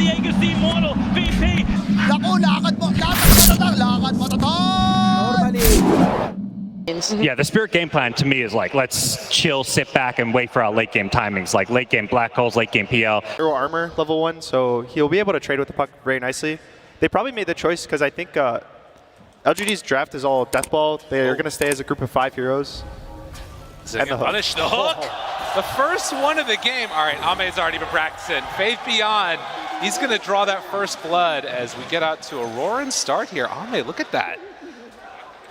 Diego si Immortal, VP. Naku, lakad matatag! Yeah, the Spirit game plan to me is like, let's chill, sit back, and wait for our late game timings, like late game Black Holes, late game PL. Hero armor level 1, so he'll be able to trade with the puck very nicely. They probably made the choice because I think LGD's draft is all death ball. They're going to stay as a group of 5 heroes. And the punish the hook. The first one of the game. All right, Ame's already been practicing. Faith Beyond. He's going to draw that first blood as we get out to Aurora and start here. Ame, look at that.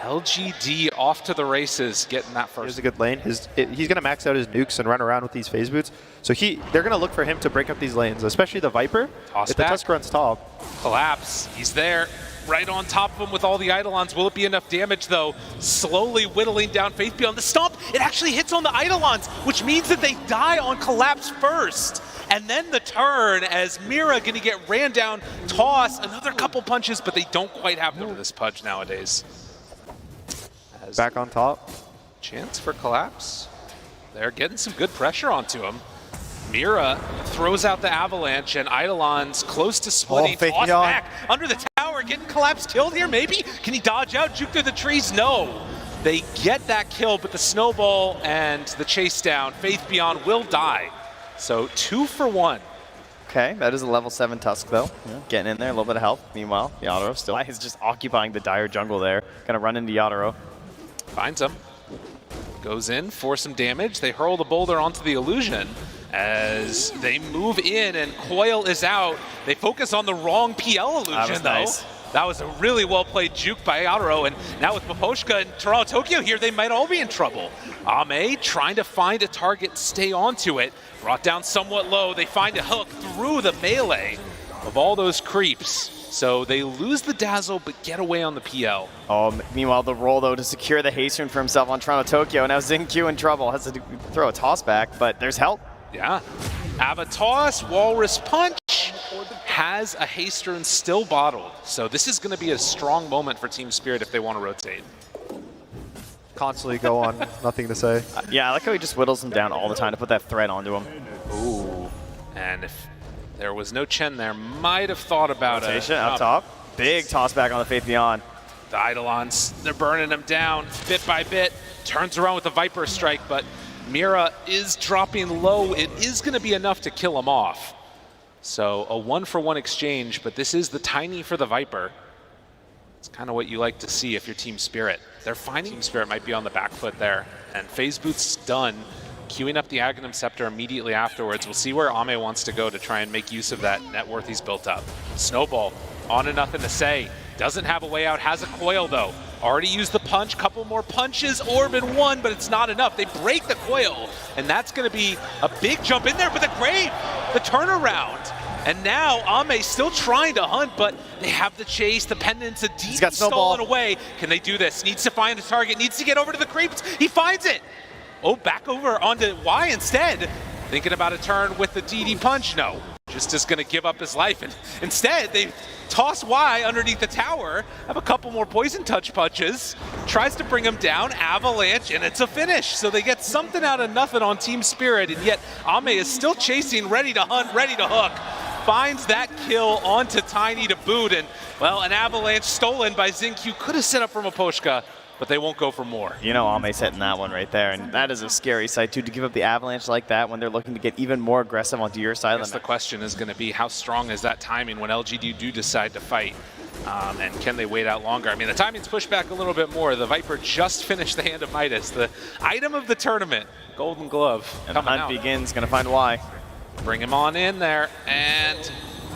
LGD off to the races, getting that first. Here's a good lane. He's going to max out his nukes and run around with these phase boots. So they're going to look for him to break up these lanes, especially the Viper. If the Tusk runs top. Collapse. He's there, right on top of him with all the Eidolons. Will it be enough damage, though? Slowly whittling down Faith Beyond. The stomp, it actually hits on the Eidolons, which means that they die on Collapse first. And then the turn as Mira going to get ran down, toss, another couple punches, but they don't quite have them to this Pudge nowadays. Back on top. Chance for Collapse. They're getting some good pressure onto him. Mira throws out the Avalanche and Eidolon's close to splitting. Toss back under the tower, getting Collapse killed here, maybe? Can he dodge out, juke through the trees? No. They get that kill, but the snowball and the chase down, Faith Beyond will die. So 2 for 1. Okay, that is a level 7 Tusk though. Yeah. Getting in there, a little bit of help. Meanwhile, Yatoro still is just occupying the dire jungle there. Gonna run into Yatoro. Finds him. Goes in for some damage. They hurl the boulder onto the illusion as they move in and Coil is out. They focus on the wrong PL illusion though. Nice. That was a really well played juke by Yatoro, and now with Poposhka and Toronto Tokyo here, they might all be in trouble. Ame trying to find a target, stay onto it. Brought down somewhat low. They find a hook through the melee of all those creeps. So they lose the dazzle, but get away on the PL. Meanwhile, the roll, though, to secure the haste rune for himself on Toronto Tokyo. Now Xingqiu in trouble. Has to throw a toss back, but there's help. Yeah. Avatos, Walrus Punch, has a haste rune still bottled. So this is going to be a strong moment for Team Spirit if they want to rotate. Constantly go on, nothing to say. Yeah, I like how he just whittles him down all the time to put that threat onto him. Ooh. And if there was no Chen there, might have thought about rotation up top. Big toss back on the Faith Beyond. The Eidolons, they're burning him down bit by bit. Turns around with the Viper strike, but Mira is dropping low. It is going to be enough to kill him off. So a 1-for-1 exchange, but this is the tiny for the Viper. It's kind of what you like to see if you're Team Spirit. They're finding Team Spirit might be on the back foot there. And Phase Boot's done, queuing up the Aghanim Scepter immediately afterwards. We'll see where Ame wants to go to try and make use of that net worth he's built up. Snowball, on to nothing to say. Doesn't have a way out, has a coil though. Already used the punch, couple more punches, orb in one, but it's not enough. They break the coil, and that's gonna be a big jump in there, but the grave, the turnaround. And now Ame still trying to hunt, but they have the chase, the pendants, a deep stolen away. Can they do this? Needs to find a target, needs to get over to the creeps. He finds it. Oh, back over onto Y instead. Thinking about a turn with the DD punch, no. Just gonna give up his life, and instead they toss Y underneath the tower, have a couple more poison touch punches, tries to bring him down, avalanche, and it's a finish. So they get something out of nothing on Team Spirit, and yet Ame is still chasing, ready to hunt, ready to hook. Finds that kill onto Tiny to boot, and well, an avalanche stolen by Xingqiu could have set up from Aposhka, but they won't go for more. You know Ame's hitting that one right there, and that is a scary sight too, to give up the avalanche like that when they're looking to get even more aggressive onto your side. I guess the question is going to be how strong is that timing when LGD do decide to fight, and can they wait out longer? I mean, the timing's pushed back a little bit more. The Viper just finished the Hand of Midas, the item of the tournament, Golden Glove. And the hunt begins, going to find Y. Bring him on in there, and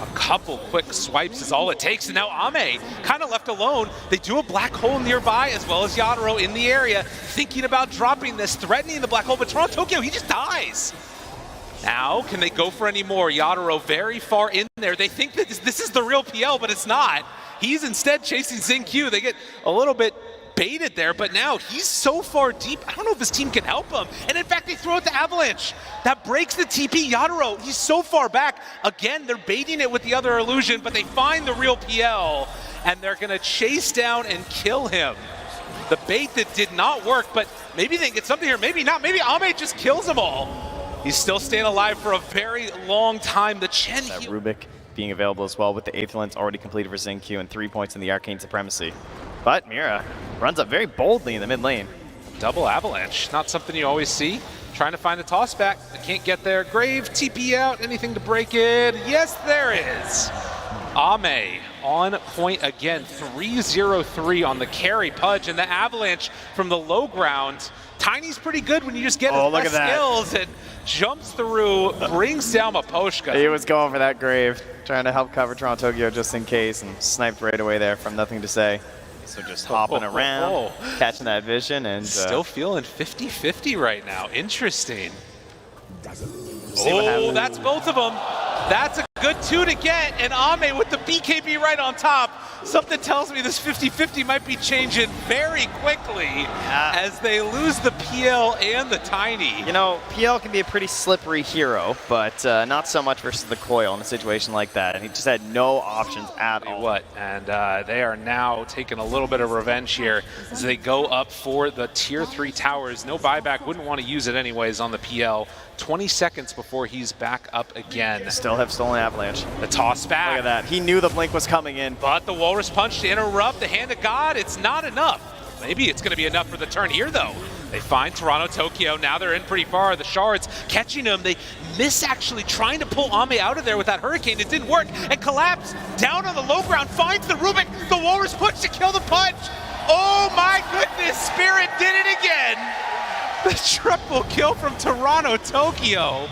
a couple quick swipes is all it takes, and now Ame kind of left alone. They do a black hole nearby, as well as Yatoro in the area, thinking about dropping this, threatening the black hole, but Toronto Tokyo, he just dies. Now, can they go for any more? Yatoro very far in there. They think that this is the real PL, but it's not. He's instead chasing Xingqiu. They get a little bit baited there, but now he's so far deep, I don't know if his team can help him. And in fact, they throw out the avalanche. That breaks the TP. Yatoro, he's so far back. Again, they're baiting it with the other illusion, but they find the real PL, and they're gonna chase down and kill him. The bait that did not work, but maybe they can get something here, maybe not. Maybe Ame just kills them all. He's still staying alive for a very long time. The Chen that Rubik being available as well, with the 8th lens already completed for Xingqiu and 3 points in the Arcane Supremacy. But Mira runs up very boldly in the mid lane. Double avalanche, not something you always see. Trying to find a toss back, they can't get there. Grave, TP out, anything to break it? Yes, there is. Ame on point again, 3-0-3 on the carry Pudge, and the avalanche from the low ground. Tiny's pretty good when you just get his best skills and jumps through, brings down Maposhka. He was going for that Grave, trying to help cover Toronto Tokyo just in case, and sniped right away there from nothing to say. So just hopping around, catching that vision, and still feeling 50-50 right now. Interesting. Oh, that's both of them. That's a good 2 to get, and Ame with the BKB right on top. Something tells me this 50-50 might be changing very quickly as they lose the PL and the Tiny. You know, PL can be a pretty slippery hero, but not so much versus the Coil in a situation like that. And he just had no options at all. And they are now taking a little bit of revenge here as they go up for the tier 3 towers. No buyback, wouldn't want to use it anyways on the PL. 20 seconds before he's back up again. Still have stolen avalanche. The toss back. Look at that. He knew the blink was coming in. But the Walrus Punch to interrupt the Hand of God, it's not enough. Maybe it's going to be enough for the turn here, though. They find Toronto Tokyo. Now they're in pretty far. The Shards catching them. They miss actually trying to pull Ame out of there with that Hurricane. It didn't work. And Collapse down on the low ground finds the Rubik. The Walrus Punch to kill the Punch. Oh my goodness, Spirit did it again. The triple kill from Toronto Tokyo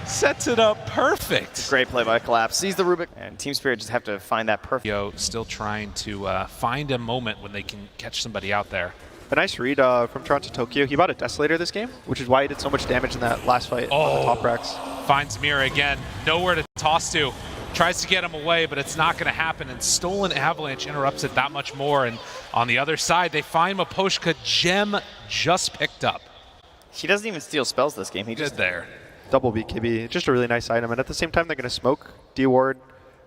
sets it up perfect. Great play by Collapse. Sees the Rubik, and Team Spirit just have to find that perfect. Yo, still trying to find a moment when they can catch somebody out there. A nice read from Toronto Tokyo. He bought a Desolator this game, which is why he did so much damage in that last fight on the top racks. Finds Mira again. Nowhere to toss to. Tries to get him away, but it's not going to happen. And Stolen Avalanche interrupts it that much more. And on the other side, they find Maposhka. Gem just picked up. He doesn't even steal spells this game. He just there. Double BKB, just a really nice item. And at the same time, they're going to smoke D-Ward.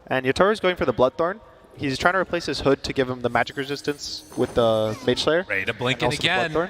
And Yotoro's going for the Bloodthorn. He's trying to replace his hood to give him the magic resistance with the Mage Slayer. Ready to blink it again.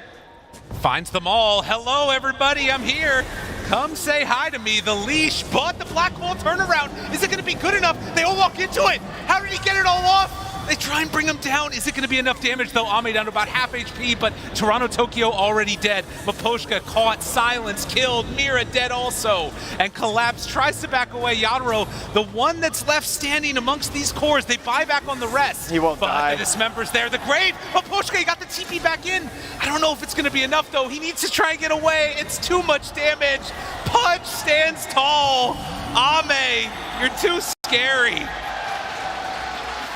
Finds them all. Hello, everybody. I'm here. Come say hi to me. The leash, but the Black Hole turnaround. Is it going to be good enough? They all walk into it. How did he get it all off? They try and bring him down. Is it going to be enough damage, though? Ame down to about half HP, but Toronto Tokyo already dead. Maposhka caught, silenced, killed. Mira dead also. And Collapse tries to back away. Yadro, the one that's left standing amongst these cores, they buy back on the rest. He won't die. The dismember's there. The Grave. Maposhka, he got the TP back in. I don't know if it's going to be enough, though. He needs to try and get away. It's too much damage. Pudge stands tall. Ame, you're too scary.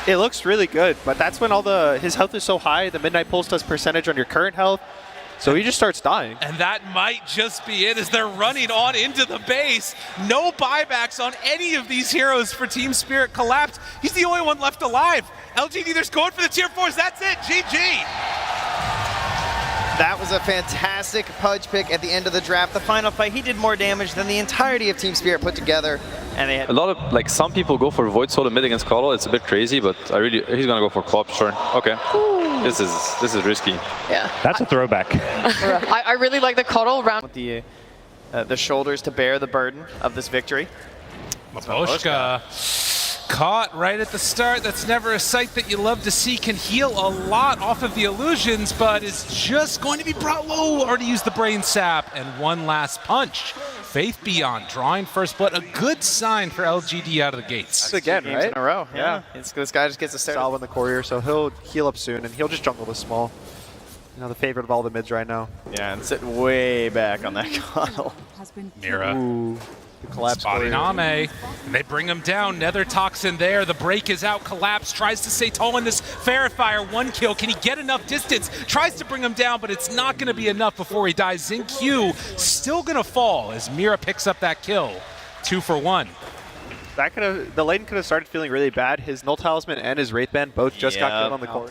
It looks really good, but that's when his health is so high, the Midnight Pulse does percentage on your current health, so he just starts dying. And that might just be it as they're running on into the base. No buybacks on any of these heroes for Team Spirit. Collapse. He's the only one left alive. LGD, they're going for the tier 4s. That's it. GG. That was a fantastic Pudge pick at the end of the draft. The final fight, he did more damage than the entirety of Team Spirit put together. And they had a lot of, like, some people go for Void Soul mid against Coddle. It's a bit crazy, but he's gonna go for Corpse turn. Okay. Ooh. This is risky. Yeah. That's a throwback. I really like the Coddle round. with the shoulders to bear the burden of this victory. Maposhka caught right at the start. That's never a sight that you love to see. Can heal a lot off of the illusions, but is just going to be brought low. Already used the brain sap, and one last punch. Faith Beyond drawing first blood. A good sign for LGD out of the gates. Again, Games right? in a row. Yeah. This guy just gets a start. Salve in the courier, so he'll heal up soon, and he'll just jungle this small. You know, the favorite of all the mids right now. Yeah, and sit way back on that Coddle. Mira. Ooh. The Collapse Spotting courier. Ame. And they bring him down. Nether Toxin there. The break is out. Collapse tries to stay tall in this Fairy 1 kill. Can he get enough distance? Tries to bring him down, but it's not going to be enough before he dies. Xingqiu still going to fall as Mira picks up that kill. 2 for 1. The lane could have started feeling really bad. His Null Talisman and his Wraith Band both just got killed on the core.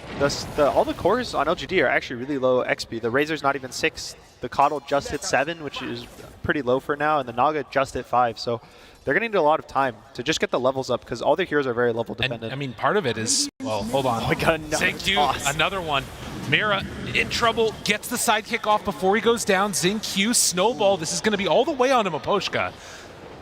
All the cores on LGD are actually really low XP. The Razor's not even 6. The Coddle just hit 7, which is pretty low for now, and the Naga just hit 5. So they're going to need a lot of time to just get the levels up because all their heroes are very level dependent. And, I mean, part of it is, well, hold on. We got another Xingqiu, another one. Mira in trouble, gets the sidekick off before he goes down. Xingqiu, snowball. This is going to be all the way onto Maposhka.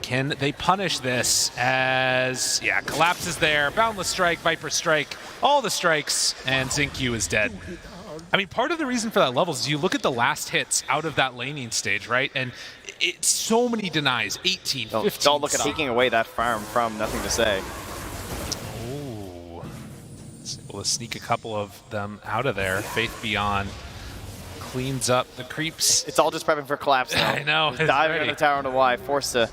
Can they punish this as, yeah, Collapse is there, Boundless Strike, Viper Strike, all the strikes, and XinQ is dead. I mean, part of the reason for that level is you look at the last hits out of that laning stage, right? And it's so many denies, 18, 15. Don't look at taking away that farm from Nothing to Say. Ooh. It's able to sneak a couple of them out of there. Faith Beyond cleans up the creeps. It's all just prepping for Collapse now. I know. He's diving on the tower into Y, forced to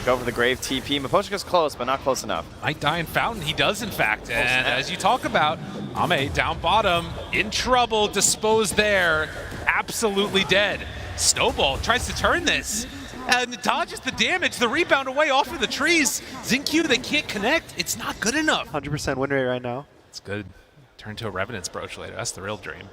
go for the Grave TP. Miposhka's close, but not close enough. Might die in Fountain. He does, in fact. And as you talk about, Ame down bottom, in trouble, disposed there, absolutely dead. Snowball tries to turn this and dodges the damage, the rebound away off of the trees. XinQ, they can't connect. It's not good enough. 100% win rate right now. It's good. Turn to a Revenant's Brooch later. That's the real dream.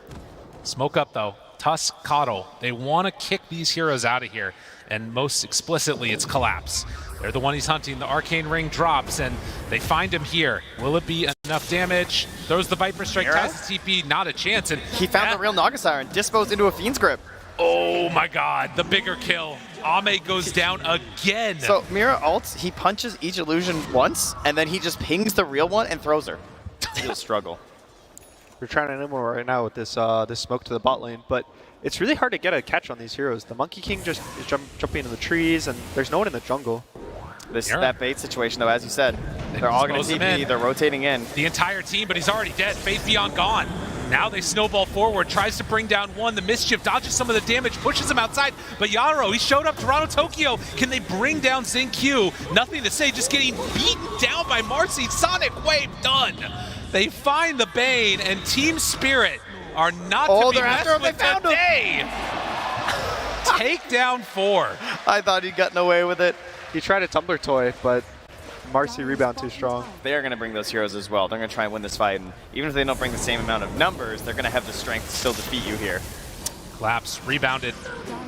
Smoke up, though. Tusk, Coddle, they want to kick these heroes out of here, and most explicitly, it's Collapse. They're the one he's hunting. The Arcane Ring drops, and they find him here. Will it be enough damage? Throws the Viper Strike, tries the TP, not a chance. And he found the real Nagasire and disposed into a Fiend's Grip. Oh my god, the bigger kill. Ame goes down again. So Mira ults, he punches each illusion once, and then he just pings the real one and throws her. He'll struggle. We're trying to animal right now with this this smoke to the bot lane, but it's really hard to get a catch on these heroes. The Monkey King just is jumping into the trees, and there's no one in the jungle. This that bait situation, though, as you said. They're all going to TP, they're rotating in. The entire team, but he's already dead. Faith Beyond gone. Now they snowball forward, tries to bring down one. The Mischief dodges some of the damage, pushes him outside. But Yaro, he showed up, Toronto, Tokyo. Can they bring down XinQ? Nothing to say, just getting beaten down by Marcy. Sonic Wave, done. They find the Bane, and Team Spirit are not to be messed with today. Takedown 4. I thought he'd gotten away with it. He tried a Tumbler Toy, but Marcy rebound too strong. They are going to bring those heroes as well. They're going to try and win this fight, and even if they don't bring the same amount of numbers, they're going to have the strength to still defeat you here. Collapse, rebounded,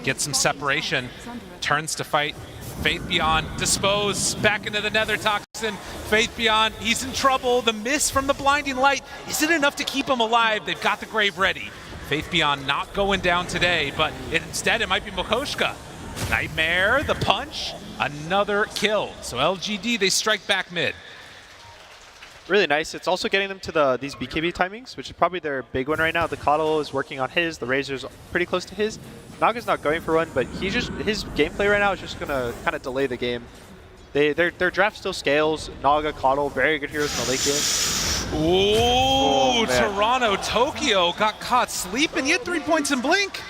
gets some separation, turns to fight. Faith Beyond, dispose, back into the Nether Toxin. Faith Beyond, he's in trouble. The miss from the blinding light, is it enough to keep him alive? They've got the grave ready. Faith Beyond not going down today, but instead it might be Mokoshka. Nightmare, the punch, another kill. So LGD, they strike back mid. Really nice. It's also getting them to these BKB timings, which is probably their big one right now. The Coddle is working on his, the Razor's pretty close to his. Naga's not going for one, but his gameplay right now is just gonna kind of delay the game. Their draft still scales. Naga, Coddle, very good heroes in the late game. Ooh, Toronto, Tokyo got caught sleeping. He had 3 points in Blink.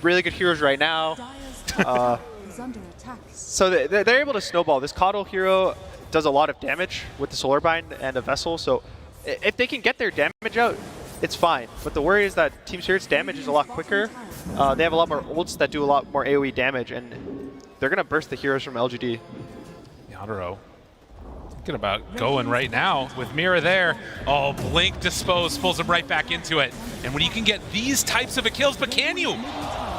Really good heroes right now. So they're able to snowball. This Coddle hero does a lot of damage with the Solar Bind and a Vessel, so if they can get their damage out, it's fine. But the worry is that Team Spirit's damage is a lot quicker. They have a lot more ults that do a lot more AoE damage, and they're going to burst the heroes from LGD. Yadaro thinking about going right now with Mira there. Oh, Blink dispose, pulls him right back into it. And when you can get these types of kills, but can you?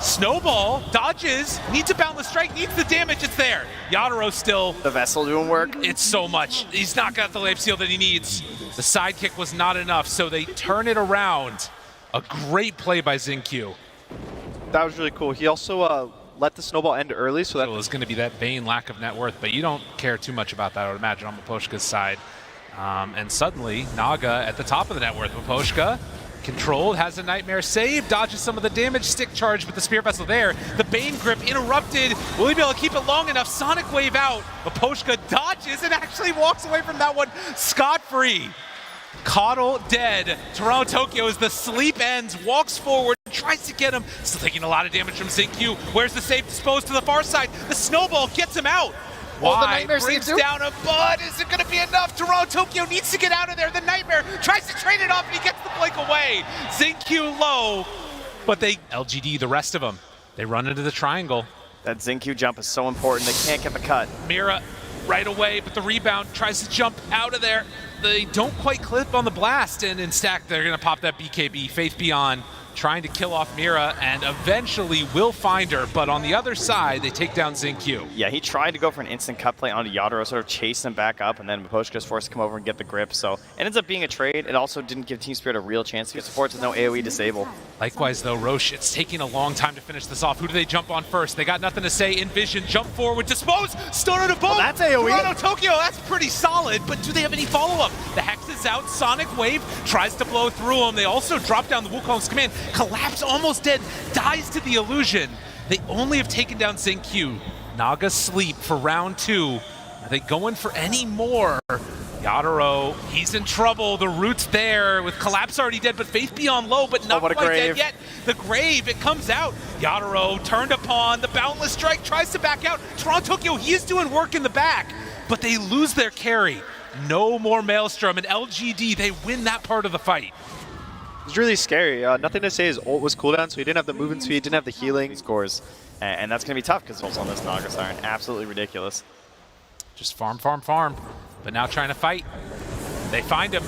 Snowball, dodges, needs a Boundless Strike, needs the damage, it's there. Yadaro still. The Vessel doing work. It's so much. He's not got the Lamp Seal that he needs. The sidekick was not enough, so they turn it around. A great play by XinQ. That was really cool. He also let the snowball end early, so that was going to be that Bane lack of net worth, but you don't care too much about that, I would imagine, on Miposhka's side. And suddenly, Naga at the top of the net worth. Miposhka controlled, has a Nightmare save, dodges some of the damage, stick charge with the Spirit Vessel there. The Bane grip interrupted. Will he be able to keep it long enough? Sonic Wave out. Miposhka dodges and actually walks away from that one scot-free. Coddle dead. Toronto Tokyo, as the sleep ends, walks forward, tries to get him. Still taking a lot of damage from XinQ. Where's the save? Disposed to the far side. The snowball gets him out. Why? Brings down a bud. Is it going to be enough? Toronto Tokyo needs to get out of there. The Nightmare tries to trade it off, and he gets the blink away. XinQ low, but they LGD the rest of them. They run into the triangle. That XinQ jump is so important. They can't get the cut. Mira right away, but the rebound tries to jump out of there. They don't quite clip on the blast, and in stack, they're going to pop that BKB. Faith Beyond trying to kill off Mira and eventually will find her, but on the other side, they take down Zinq. Yeah, he tried to go for an instant cut play onto Yadro, sort of chase him back up, and then Miposhka is forced to come over and get the grip. So it ends up being a trade. It also didn't give Team Spirit a real chance to get support with no AoE disable. Likewise, though, Roche, it's taking a long time to finish this off. Who do they jump on first? They got nothing to say. Envision, jump forward, dispose, stun on a boat. That's AoE. Toronto Tokyo, that's pretty solid, but do they have any follow-up? The Hex is out, Sonic Wave tries to blow through them. They also drop down the Wukong's command. Collapse almost dead, dies to the illusion. They only have taken down Zinq. Naga sleep for round 2. Are they going for any more? Yadaro, he's in trouble. The root's there with Collapse already dead, but Faith Beyond low, but not quite dead yet. The Grave, it comes out. Yadaro turned upon. The Boundless Strike tries to back out. Toronto Tokyo, he is doing work in the back, but they lose their carry. No more Maelstrom, and LGD, they win that part of the fight. It was really scary. Nothing to say his ult was cooldown, so he didn't have the movement speed, didn't have the healing. Scores. And that's going to be tough because ults on this Naga Siren. Absolutely ridiculous. Just farm, farm, farm. But now trying to fight. They find him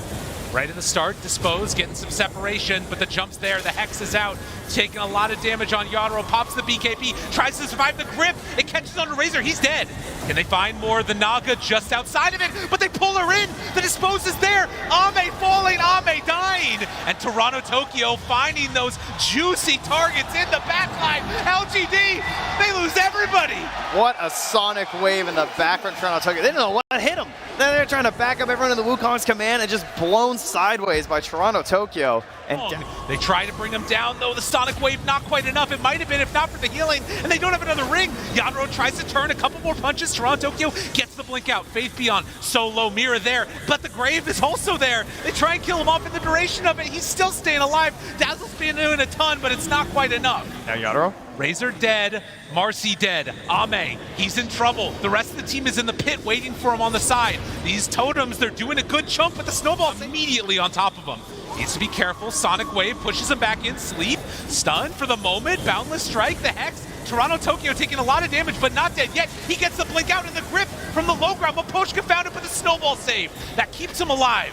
right at the start. Dispose, getting some separation, but the jump's there. The Hex is out, taking a lot of damage on Yadro. Pops the BKB, tries to survive the grip. It catches on a Razor, he's dead. Can they find more? The Naga just outside of it, but they pull her in. The Dispose is there. Ame falling, Ame dying. And Toronto Tokyo finding those juicy targets in the backline. LGD, they lose everybody. What a Sonic Wave in the back from Toronto Tokyo. They didn't know what hit them. Then they're trying to back up everyone in the Wukong's command and just blown sideways by Toronto Tokyo. And they try to bring him down, though. The Sonic Wave, not quite enough. It might have been if not for the healing, and they don't have another ring. Yadro tries to turn a couple more punches. Toronto Tokyo gets the blink out. Faith Beyond, so low, Mira there, but the Grave is also there. They try and kill him off in the duration of it. He's still staying alive. Dazzle's been doing a ton, but it's not quite enough. Now Yadro? Razor dead, Marcy dead, Ame, he's in trouble. The rest of the team is in the pit waiting for him on the side. These totems, they're doing a good chunk, but the snowball's immediately on top of him. Needs to be careful. Sonic Wave pushes him back in. Sleep, stun for the moment. Boundless Strike, the Hex. Toronto Tokyo taking a lot of damage, but not dead yet. He gets the blink out in the grip from the low ground. Miposhka found it, but the snowball save. That keeps him alive.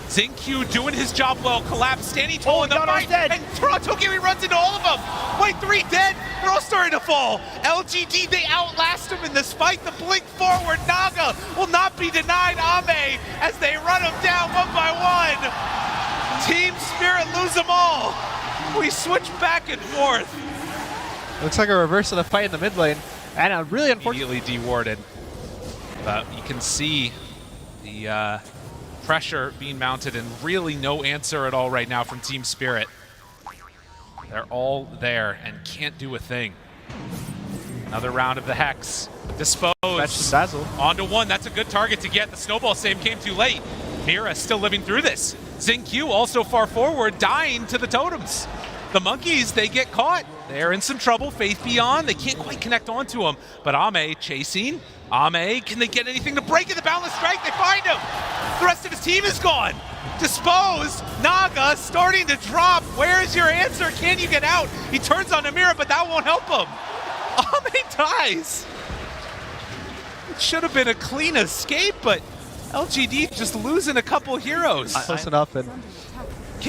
Zinq doing his job well. Collapse, standing tall in the fight. Dead. And Toronto Tokyo, he runs into all of them. Wait, 3 dead. They're all starting to fall. LGD, they outlast him in this fight. The blink forward. Naga will not be denied. Ame as they run him down one by one. Team Spirit lose them all. We switch back and forth. Looks like a reverse of the fight in the mid lane. And a really unfortunate. Immediately dewarded. But you can see the pressure being mounted and really no answer at all right now from Team Spirit. They're all there and can't do a thing. Another round of the Hex. Dispose. Dazzle. Onto one. That's a good target to get. The snowball save came too late. Mira still living through this. Zinq also far forward, dying to the totems. The monkeys, they get caught. They're in some trouble. Faith Beyond, they can't quite connect onto him. But Ame chasing. Ame, can they get anything to break it? The Boundless Strike, they find him. The rest of his team is gone. Dispose, Naga starting to drop. Where's your answer? Can you get out? He turns on Amira, but that won't help him. Ame dies. It should have been a clean escape, but LGD just losing a couple heroes. Close enough. And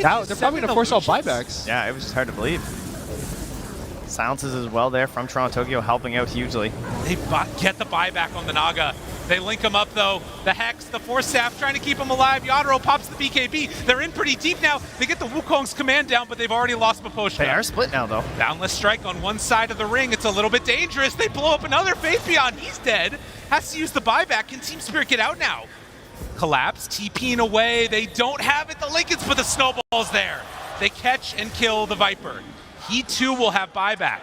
now they're probably going to force all buybacks. Yeah, it was just hard to believe. Silences as well there from Toronto Tokyo, helping out hugely. They get the buyback on the Naga. They link him up though. The Hex, the Force Staff trying to keep him alive. Yadro pops the BKB. They're in pretty deep now. They get the Wukong's command down, but they've already lost Miposhka. They are split now though. Boundless Strike on one side of the ring. It's a little bit dangerous. They blow up another. Faith Beyond, he's dead. Has to use the buyback. Can Team Spirit get out now? Collapse, TPing away. They don't have it. The Lincolns, but the snowball's there. They catch and kill the Viper. He too will have buyback.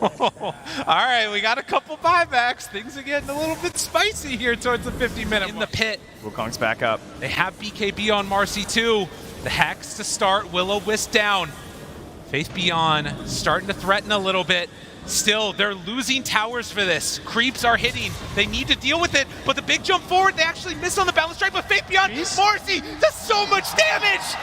All right, we got a couple buybacks. Things are getting a little bit spicy here towards the 50-minute. In the pit. Wukong's back up. They have BKB on Marcy too. The Hex to start. Will-O-Wisp down. Faith Beyond starting to threaten a little bit. Still, they're losing towers for this. Creeps are hitting. They need to deal with it, but the big jump forward, they actually miss on the Boundless Strike, but Faith Beyond, Marcy does so much damage!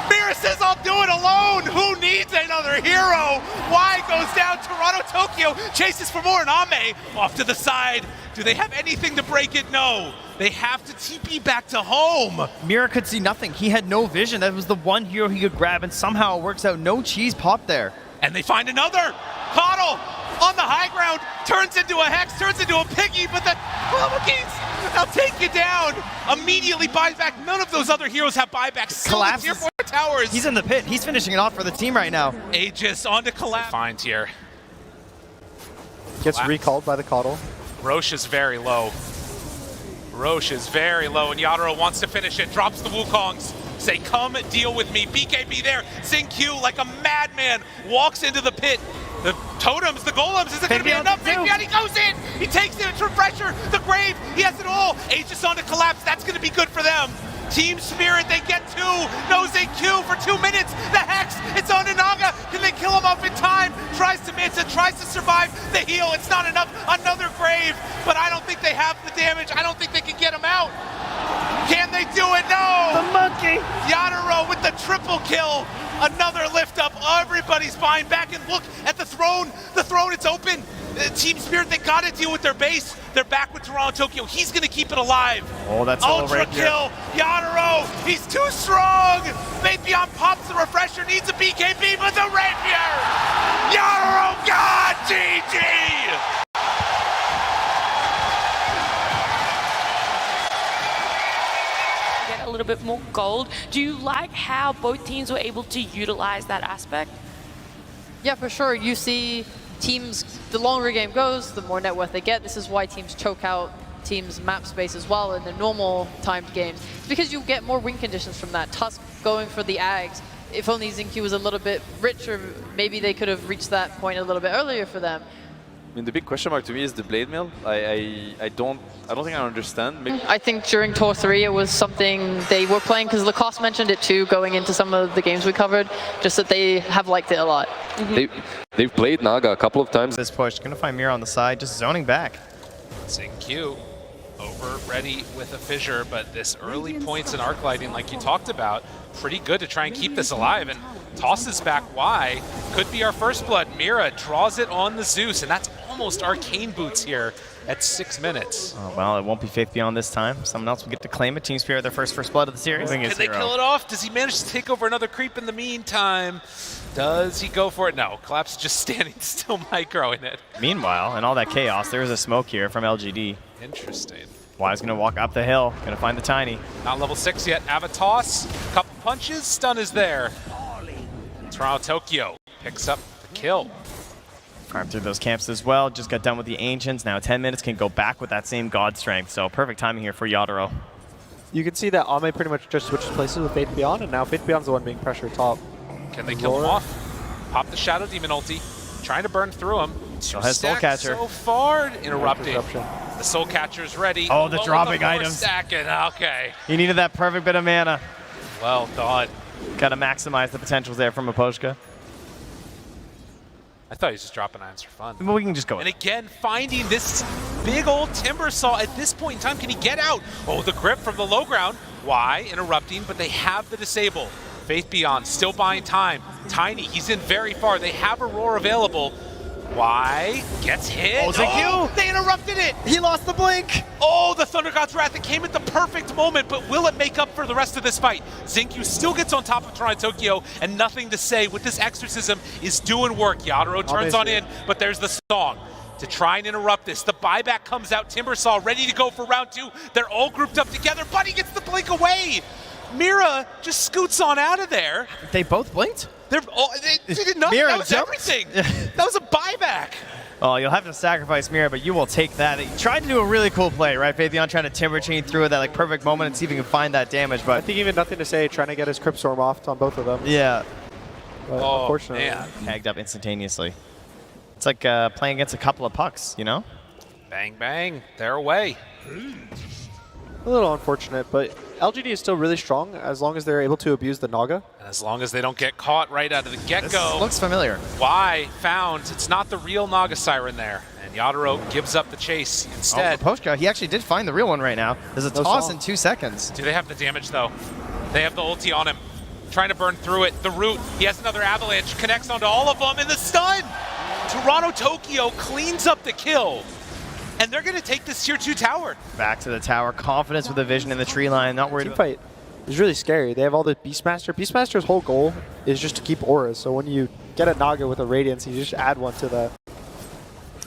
Mira says, I'll do it alone. Who needs another hero? Y goes down. Toronto, Tokyo chases for more. And Ame off to the side. Do they have anything to break it? No. They have to TP back to home. Mira could see nothing. He had no vision. That was the one hero he could grab, and somehow it works out. No cheese pop there. And they find another. Coddle on the high ground, turns into a Hex, turns into a Piggy, but the Monkeys, they'll take you down. Immediately buys back. None of those other heroes have buybacks. Still the tier 4 towers. He's in the pit. He's finishing it off for the team right now. Aegis onto Collapse. Finds here. Gets recalled by the Coddle. Roche is very low. Roche is very low, and Yadro wants to finish it. Drops the Wukongs. Say, come deal with me. BKB there. Xingqiu, like a madman, walks into the pit. The totems, the golems, is it going to be enough? Fabian, he goes in. He takes it. It's Refresher. The Grave. He has it all. Aegis on to Collapse. That's going to be good for them. Team Spirit, they get 2. No Xingqiu for 2 minutes. The Hex, it's on to Naga. Can they kill him off in time? Tries to miss it, tries to survive the heal. It's not enough. Another Grave, but I don't think they have the damage. I don't think they can get him out. Can they do it? No! The monkey! Yadaro with the triple kill. Another lift up. Everybody's fine. Back and look at the throne. The throne, it's open. Team Spirit, they got to deal with their base. They're back with Toronto, Tokyo. He's going to keep it alive. Oh, that's Ultra kill. Yadaro, he's too strong. Fabian pops the Refresher, needs a BKB, but the Rapier. Yadaro, God, GG. A little bit more gold. Do you like how both teams were able to utilize that aspect? Yeah, for sure. You see teams, the longer a game goes, the more net worth they get. This is why teams choke out teams' map space as well in the normal timed games. It's because you get more win conditions from that. Tusk going for the Ags. If only Xingqiu was a little bit richer, maybe they could have reached that point a little bit earlier for them. I mean, the big question mark to me is the blade mail. I don't think I understand. Maybe. I think during Tour 3 it was something they were playing, because Lacoste mentioned it too going into some of the games we covered, just that they have liked it a lot. They've played Naga a couple of times. This push, gonna find Mira on the side, just zoning back. Xingqiu over ready with a fissure, but this early points in arc lighting, like you talked about, pretty good to try and keep this alive, and tosses back Y. Could be our first blood. Mira draws it on the Zeus, and that's almost arcane boots here at 6 minutes. Oh, well, it won't be Faith Beyond this time. Someone else will get to claim it. Team Spirit, their first blood of the series. Can they kill it off? Does he manage to take over another creep in the meantime? Does he go for it? No, Collapse is just standing still, microing it. Meanwhile, in all that chaos, there is a smoke here from LGD. Interesting. Y's gonna walk up the hill, gonna find the Tiny. Not level 6 yet. Avatoss, couple punches, stun is there. Toronto, Tokyo picks up the kill. Farm through those camps as well. Just got done with the Ancients. Now 10 minutes can go back with that same God Strength. So perfect timing here for Yadaro. You can see that Ame pretty much just switches places with Faith Beyond, and now Faith Beyond's the one being pressured top. Can they kill him off? Pop the Shadow Demon ulti. Trying to burn through him. Still has Soul Catcher. So far, interrupting. The Soul Catcher's ready. Oh, the dropping items. Stacking. Okay. He needed that perfect bit of mana. Well done. Gotta maximize the potentials there from Aposhka. I thought he was just dropping items for fun. Well, we can just go. And again, finding this big old Timber Saw at this point in time. Can he get out? Oh, the grip from the low ground. Why? Interrupting, but they have the disable. Faith Beyond still buying time. Tiny, he's in very far. They have Aurora available. Why? Gets hit. Oh, Xingqiu! They interrupted it! He lost the blink! Oh, the Thunder God's Wrath. It came at the perfect moment, but will it make up for the rest of this fight? Xingqiu still gets on top of Toronto, Tokyo, and nothing to say. With this Exorcism is doing work. Yadaro turns on in, but there's the song to try and interrupt this. The buyback comes out. Timbersaw ready to go for round 2. They're all grouped up together. Buddy gets the blink away. Mira just scoots on out of there. They both blinked? They did nothing. Mira that was jumped. everything. That was a buyback. Oh, you'll have to sacrifice Mira, but you will take that. He tried to do a really cool play, right? Faithion trying to Timber Chain through at that perfect moment and see if he can find that damage. But I think even nothing to say, trying to get his Crypt Storm off on both of them. Yeah. But unfortunately. Man. Tagged up instantaneously. It's like playing against a couple of pucks, you know? Bang, bang. They're away. A little unfortunate, but LGD is still really strong as long as they're able to abuse the Naga. And as long as they don't get caught right out of the get-go. This looks familiar. Why found? It's not the real Naga Siren there. And Yadaro gives up the chase instead. Oh, Poshka, he actually did find the real one right now. There's a toss in 2 seconds. Do they have the damage, though? They have the ulti on him. trying to burn through it. The root, he has another avalanche, connects onto all of them, and the stun! Toronto Tokyo cleans up the kill, and they're going to take this tier 2 tower. Back to the tower, confidence with the vision in the tree line, not worried. Team fight is really scary. They have all the Beastmaster. Beastmaster's whole goal is just to keep auras, so when you get a Naga with a Radiance, you just add one to that.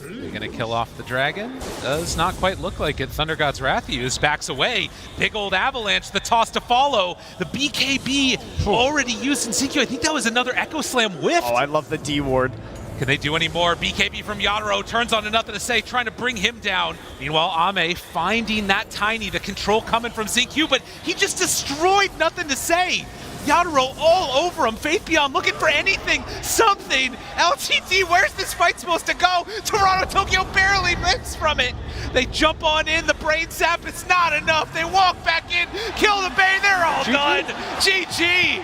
They're going to kill off the dragon. Does not quite look like it. Thunder God's Wrath used, backs away. Big old avalanche, the toss to follow. The BKB already used in CQ. I think that was another Echo Slam whiff. Oh, I love the D ward. Can they do any more? BKB from Yadaro turns on to Nothing to Say, trying to bring him down. Meanwhile, Ame finding that Tiny, the control coming from ZQ, but he just destroyed Nothing to Say. Yadaro all over him. Faith Beyond looking for anything, something. LGD, where's this fight supposed to go? Toronto Tokyo barely missed from it. They jump on in, the brain sap, it's not enough. They walk back in, kill the Bay, they're all done. GG.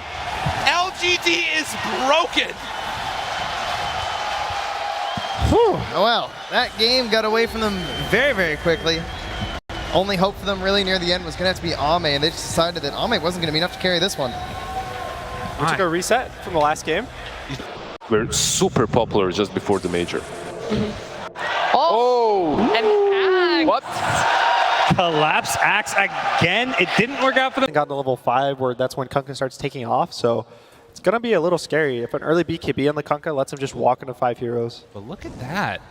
LGD is broken. Whew. Well, that game got away from them very, very quickly. Only hope for them really near the end was going to have to be Ame, and they just decided that Ame wasn't going to be enough to carry this one. We took a reset from the last game. We're super popular just before the major. Oh! And Axe! What? Collapse Axe again. It didn't work out for them. Got to level 5 where that's when Kunkka starts taking off, so it's going to be a little scary. If an early BKB on the Kunkka lets him just walk into 5 heroes. But look at that.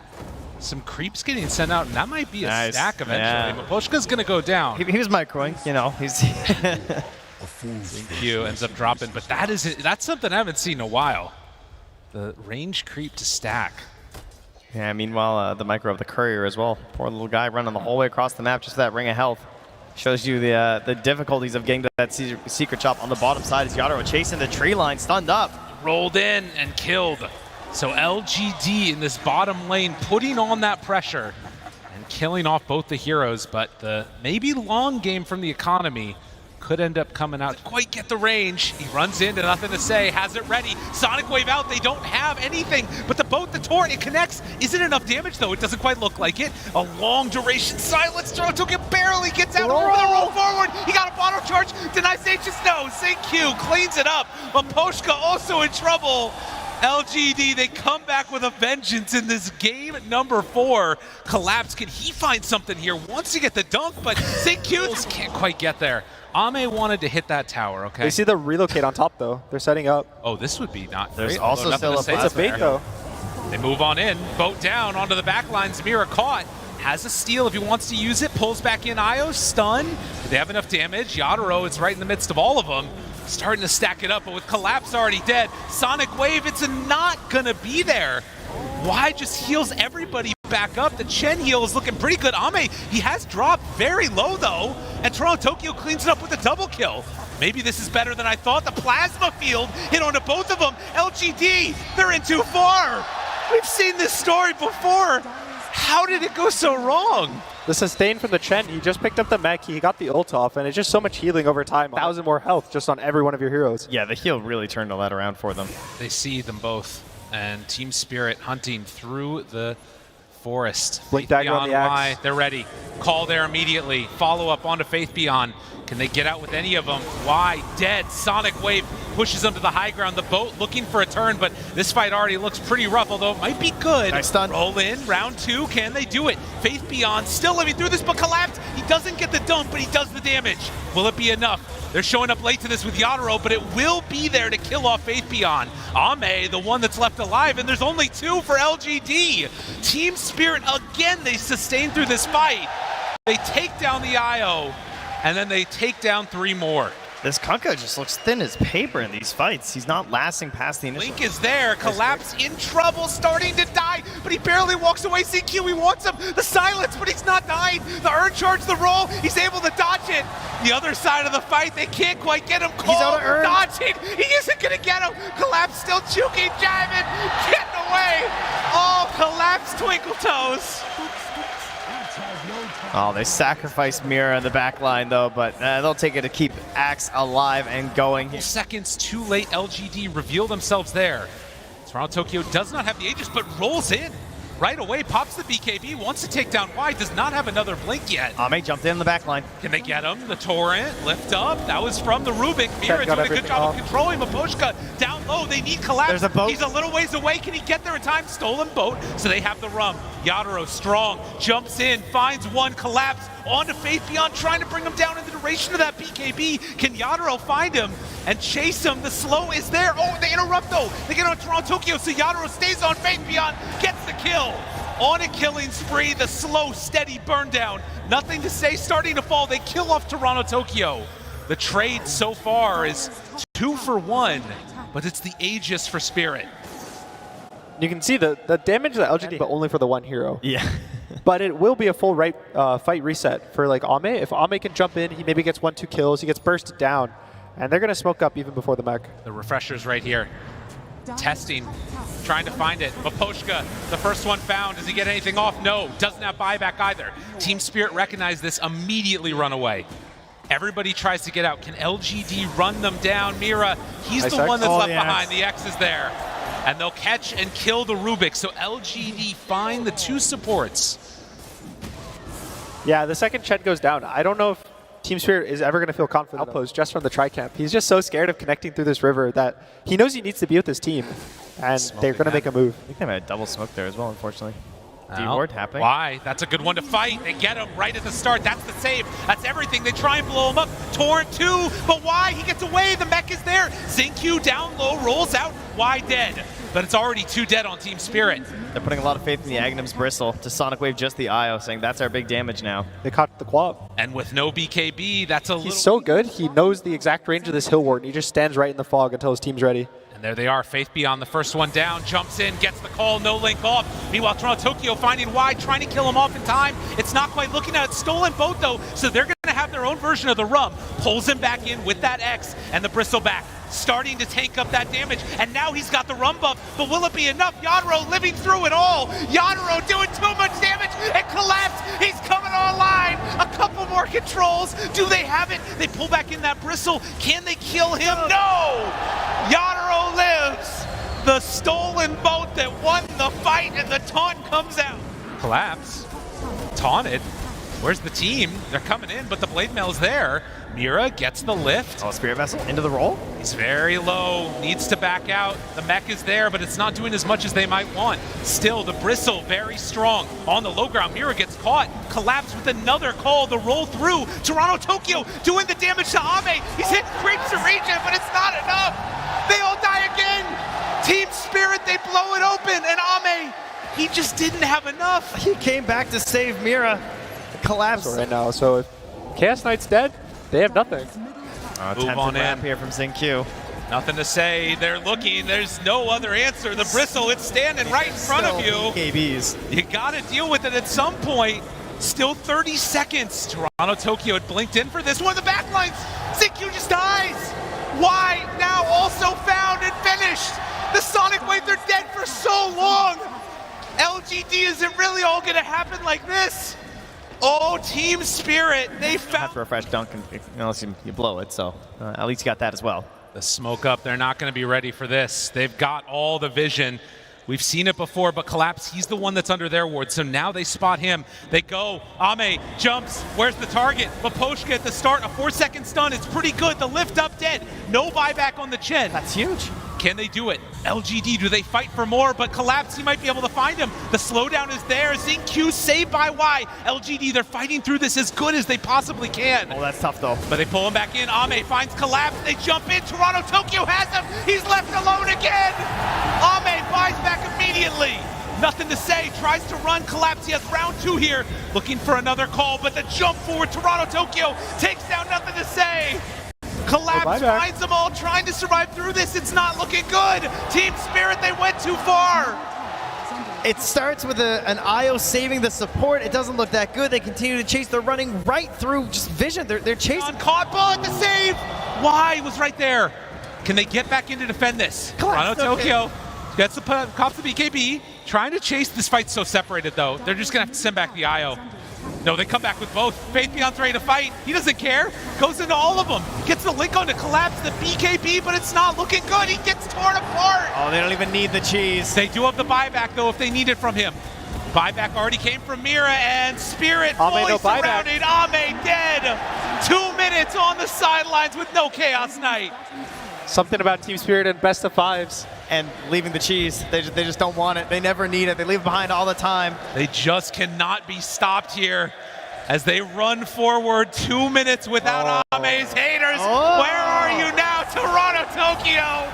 Some creeps getting sent out, and that might be a stack eventually. Yeah. Maposhka's going to go down. He was microing, you know. He's Q ends up dropping, but that's something I haven't seen in a while. The range creep to stack. Yeah, meanwhile, the micro of the courier as well. Poor little guy running the whole way across the map just for that ring of health. Shows you the difficulties of getting to that secret chop on the bottom side. As Yadaro chasing the tree line, stunned up. Rolled in and killed. So LGD in this bottom lane putting on that pressure and killing off both the heroes, but the maybe long game from the economy could end up coming out. Didn't quite get the range. He runs into Nothing to Say, has it ready. Sonic Wave out, they don't have anything, but the boat, the torrent, it connects. Isn't enough damage though, it doesn't quite look like it. A long duration silence, Toronto barely gets out over the roll forward. He got a bottle charge, denies Sages, no, Q cleans it up, but Poshka also in trouble. LGD, they come back with a vengeance in this game number 4. Collapse, can he find something here? Wants to get the dunk, but Q just can't quite get there. Ame wanted to hit that tower, okay? They see the relocate on top, though. They're setting up. Oh, this would be not There's great. also still It's a bait, though. They move on in, boat down onto the back line. Zamira caught, has a steal if he wants to use it, pulls back in Io, stun. Do they have enough damage? Yadaro is right in the midst of all of them. Starting to stack it up, but with Collapse already dead, Sonic Wave, it's not gonna be there. Why just heals everybody back up? The Chen heal is looking pretty good. Ame, he has dropped very low though, and Toronto Tokyo cleans it up with a double kill. Maybe this is better than I thought. The plasma field hit onto both of them. LGD, they're in too far. We've seen this story before. How did it go so wrong? The sustain from the Chen, he just picked up the mech, he got the ult off, and it's just so much healing over time. 1,000 more health just on every one of your heroes. Yeah, the heal really turned all that around for them. They see them both, and Team Spirit hunting through the forest. Blink dagger on the axe. They're ready. Call there immediately. Follow up onto Faith Beyond. Can they get out with any of them? Why? Dead. Sonic Wave pushes them to the high ground. The boat looking for a turn, but this fight already looks pretty rough, although it might be good. Nice stun. Roll in. Round 2. Can they do it? Faith Beyond still living through this, but Collapse. He doesn't get the dunk, but he does the damage. Will it be enough? They're showing up late to this with Yadaro, but it will be there to kill off Faith Beyond. Ame, the one that's left alive, and there's only 2 for LGD. Team Spirit, again, they sustain through this fight. They take down the IO, and then they take down 3 more. This Kunkka just looks thin as paper in these fights. He's not lasting past the initial. Link is there. Collapse in trouble, starting to die, but he barely walks away. CQ, he wants him. The silence, but he's not dying. The urn charge, the roll, he's able to dodge it. The other side of the fight, they can't quite get him. Cole He's out of urn. Dodging. He isn't going to get him. Collapse still choking, jiving, getting away. Oh, Collapse Twinkle Toes. Oh, they sacrificed Mira in the back line though, but they'll take it to keep Axe alive and going. Seconds too late, LGD reveal themselves there. Toronto Tokyo does not have the Aegis, but rolls in. right away, pops the BKB, wants to take down Y, does not have another blink yet. Ame jumped in the back line. Can they get him? The Torrent, lift up. That was from the Rubik. Mira doing a good job of controlling Maposhka down low. They need Collapse. There's a boat. He's a little ways away. Can he get there in time? Stolen boat. So they have the rum. Yadaro strong, jumps in, finds one, Collapse onto Faith Beyond, trying to bring him down in the duration of that BKB. Can Yadaro find him and chase him? The slow is there. Oh, they interrupt though. They get on Toronto Tokyo, so Yadaro stays on Faith Beyond, gets the kill. On a killing spree, the slow, steady burn down. Nothing to say, starting to fall. They kill off Toronto Tokyo. The trade so far is 2 for 1, but it's the Aegis for Spirit. You can see the damage that LGD, but only for the one hero. Yeah. But it will be a full fight reset for like Ame. If Ame can jump in, he maybe gets 1-2 kills, he gets bursted down, and they're going to smoke up even before the mech. The refresher's right here. Testing, trying to find it. Maposhka, the first one found. Does he get anything off? No, doesn't have buyback either. Team Spirit recognized this, immediately run away. Everybody tries to get out. Can LGD run them down? Mira, he's the one that's left behind. The X is there. And they'll catch and kill the Rubik. So LGD find the 2 supports. Yeah, the second Chen goes down. I don't know if Team Spirit is ever going to feel confident outpost just from the tri-camp. He's just so scared of connecting through this river that he knows he needs to be with his team. And they're going to make a move. I think they might have double smoke there as well, unfortunately. D-ward happening. Why? That's a good one to fight. They get him right at the start. That's the save. That's everything. They try and blow him up. Torrent 2, but why? He gets away. The mech is there. Zinq down low, rolls out. Why dead? But it's already 2 dead on Team Spirit. They're putting a lot of faith in the Agnum's Bristle to Sonic Wave just the IO, saying that's our big damage now. They caught the quab. And with no BKB, that's a He's so good. He knows the exact range of this Hill Ward, and he just stands right in the fog until his team's ready. And there they are, Faith Beyond, the first one down, jumps in, gets the call, no link off. Meanwhile, Toronto Tokyo finding Y, trying to kill him off in time. It's not quite looking at it. Stolen boat though, so they're going to have their own version of the rum. Pulls him back in with that X and the Bristle back. Starting to tank up that damage, and now he's got the rum buff, but will it be enough? Yadaro living through it all. Yadaro doing too much damage and Collapse. He's coming online. A couple more controls. Do they have it? They pull back in that Bristle. Can they kill him? No! Yadaro lives. The stolen boat that won the fight, and the taunt comes out. Collapse. Taunted. Where's the team? They're coming in, but the blade mail's there. Mira gets the lift. Oh, Spirit Vessel into the roll. He's very low, needs to back out. The mech is there, but it's not doing as much as they might want. Still, the Bristle, very strong. On the low ground, Mira gets caught. Collapse with another call, the roll through. Toronto Tokyo doing the damage to Ame. He's hit creeps to region, but it's not enough. They all die again. Team Spirit, they blow it open, and Ame, he just didn't have enough. He came back to save Mira. Collapse right now, so if Chaos Knight's dead, they have nothing. Move on in here from Zinq. Nothing to say. They're looking. There's no other answer. The Bristle, it's standing right in front of you. BKBs. You got to deal with it at some point. Still 30 seconds. Toronto Tokyo had blinked in for this one. The backlines. Zinq just dies. Why? Now also found and finished. The Sonic Wave, they're dead for so long. LGD, is it really all going to happen like this? Oh, Team Spirit, they found... For a fresh dunk, unless you blow it, so at least you got that as well. The smoke up, they're not going to be ready for this. They've got all the vision. We've seen it before, but Collapse, he's the one that's under their ward, so now they spot him. They go, Ame jumps, where's the target? Maposhka at the start, a 4-second stun, it's pretty good. The lift up dead, no buyback on the Chen. That's huge. Can they do it? LGD, do they fight for more? But Collapse, he might be able to find him. The slowdown is there. Zinq saved by Y. LGD, they're fighting through this as good as they possibly can. Oh, that's tough though. But they pull him back in. Ame finds Collapse. They jump in. Toronto Tokyo has him. He's left alone again. Ame buys back immediately. Nothing to say. Tries to run. Collapse. He has round 2 here. Looking for another call, but the jump forward. Toronto Tokyo takes down. Nothing to say. Collapse finds them all, trying to survive through this. It's not looking good. Team Spirit, they went too far. It starts with an IO saving the support. It doesn't look that good. They continue to chase. They're running right through just vision. They're chasing. Caught bullet to save. Y was right there. Can they get back in to defend this? Toronto Tokyo gets the cops the BKB. Trying to chase. This fight's so separated though. They're just gonna have to send back the IO. No, they come back with both. Faith Beyond's ready to fight. He doesn't care. Goes into all of them. Gets the link on to Collapse the BKB, but it's not looking good. He gets torn apart. Oh, they don't even need the cheese. They do have the buyback, though, if they need it from him. Buyback already came from Mira, and Spirit Ame fully no buyback. surrounded. Ame dead. 2 minutes on the sidelines with no Chaos Knight. Something about Team Spirit and best of fives. And leaving the cheese. They just don't want it. They never need it. They leave it behind all the time. They just cannot be stopped here as they run forward. 2 minutes without Ame's haters. Where are you now, Toronto, Tokyo?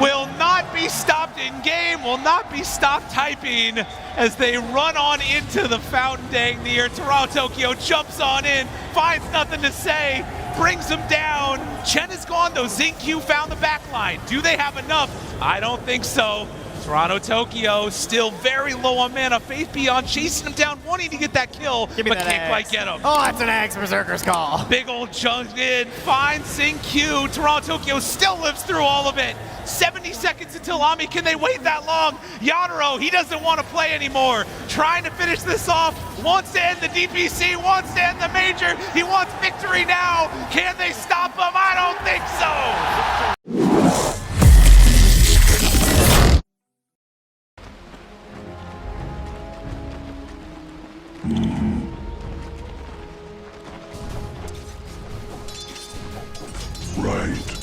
Will not be stopped in game, will not be stopped typing as they run on into the Fountain Dang near. Toronto, Tokyo jumps on in, finds nothing to say, brings him down. Chen is gone though, Xingqiu found the back line. Do they have enough? I don't think so. Toronto, Tokyo still very low on mana. Faith Beyond chasing him down, wanting to get that kill, but can't quite get him. Oh, that's an Axe Berserker's call. Big old junk in, finds Xingqiu. Toronto, Tokyo still lives through all of it. 70 seconds until Ami. Can they wait that long? Yadaro, he doesn't want to play anymore. Trying to finish this off. Wants to end the DPC, wants to end the major. He wants victory now. Can they stop him? I don't think so. Right.